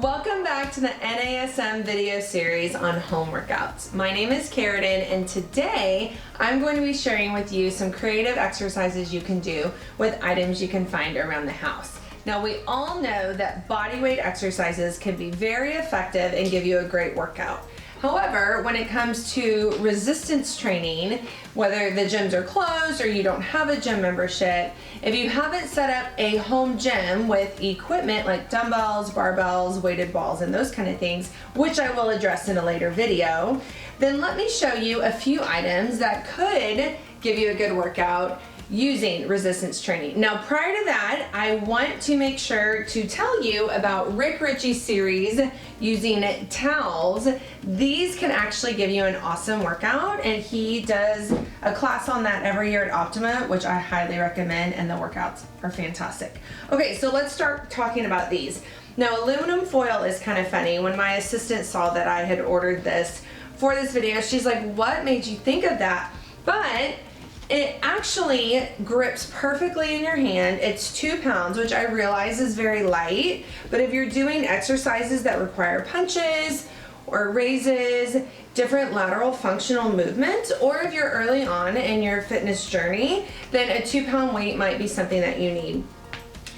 Welcome back to the NASM video series on home workouts. My name is Karaden, and today I'm going to be sharing with you some creative exercises you can do with items you can find around the house. Now, we all know that body weight exercises can be very effective and give you a great workout. However, when it comes to resistance training, whether the gyms are closed or you don't have a gym membership, if you haven't set up a home gym with equipment like dumbbells, barbells, weighted balls, and those kind of things, which I will address in a later video, then let me show you a few items that could give you a good workout using resistance training. Now, prior to that, I want to make sure to tell you about Rick Ritchie's series using towels. These can actually give you an awesome workout, and he does a class on that every year at Optima, which I highly recommend, and the workouts are fantastic. Okay, so let's start talking about these. Now, aluminum foil is kind of funny. When my assistant saw that I had ordered this for this video, she's like, "What made you think of that?" But it actually grips perfectly in your hand. It's 2 pounds, which I realize is very light, but if you're doing exercises that require punches or raises, different lateral functional movements, or if you're early on in your fitness journey, then a 2-pound weight might be something that you need.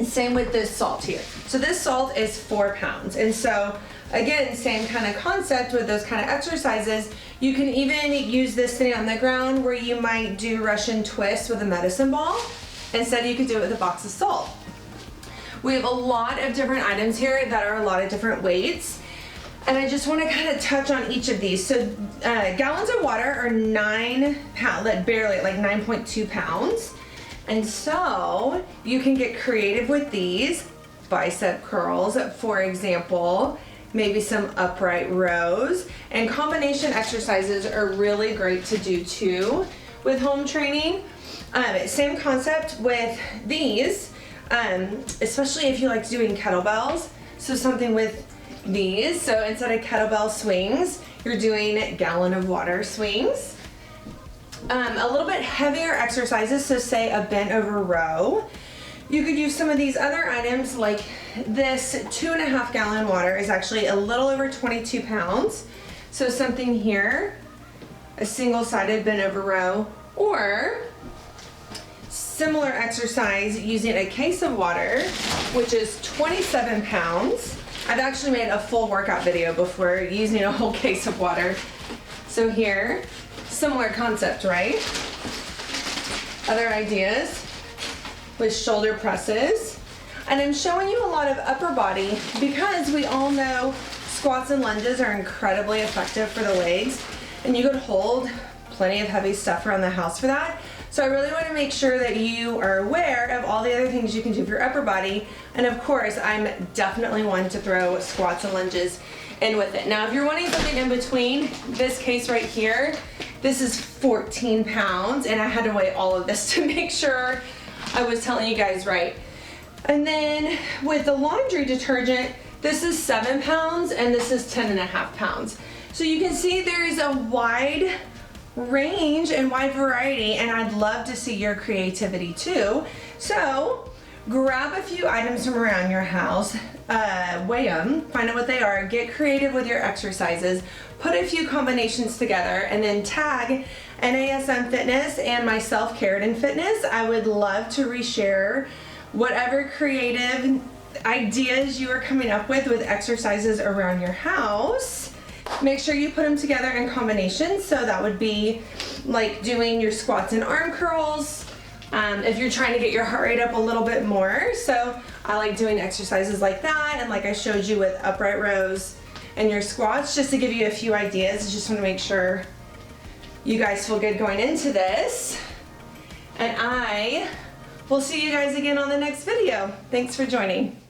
Same with this salt here. So this salt is 4 pounds. And so again, same kind of concept with those kind of exercises. You can even use this sitting on the ground where you might do Russian twists with a medicine ball. Instead, you could do it with a box of salt. We have a lot of different items here that are a lot of different weights. And I just want to kind of touch on each of these. So gallons of water are 9 pounds, barely like 9.2 pounds. And so you can get creative with these. Bicep curls, for example, maybe some upright rows, and combination exercises are really great to do too with home training. Same concept with these, especially if you like doing kettlebells. So something with these, so instead of kettlebell swings, you're doing gallon of water swings. A little bit heavier exercises, so say a bent over row. You could use some of these other items, like this 2.5 gallon water is actually a little over 22 pounds. So something here, a single-sided bent over row, or similar exercise using a case of water, which is 27 pounds. I've actually made a full workout video before using a whole case of water. So here, similar concept, right? Other ideas with shoulder presses. And I'm showing you a lot of upper body because we all know squats and lunges are incredibly effective for the legs, and you could hold plenty of heavy stuff around the house for that. So I really want to make sure that you are aware of all the other things you can do for your upper body. And of course, I'm definitely one to throw squats and lunges in with it. Now, if you're wanting something in between, this case right here, this is 14 pounds, and I had to weigh all of this to make sure I was telling you guys right. And then with the laundry detergent, this is 7 pounds and this is 10.5 pounds. So you can see there is a wide range and wide variety, and I'd love to see your creativity too. So grab a few items from around your house, weigh them, find out what they are, get creative with your exercises, put a few combinations together, and then tag NASM Fitness and myself, Karaden Fitness. I would love to reshare whatever creative ideas you are coming up with exercises around your house. Make sure you put them together in combinations. So that would be like doing your squats and arm curls, if you're trying to get your heart rate up a little bit more. So I like doing exercises like that, and like I showed you with upright rows and your squats, just to give you a few ideas. I just want to make sure you guys feel good going into this. And I will see you guys again on the next video. Thanks for joining.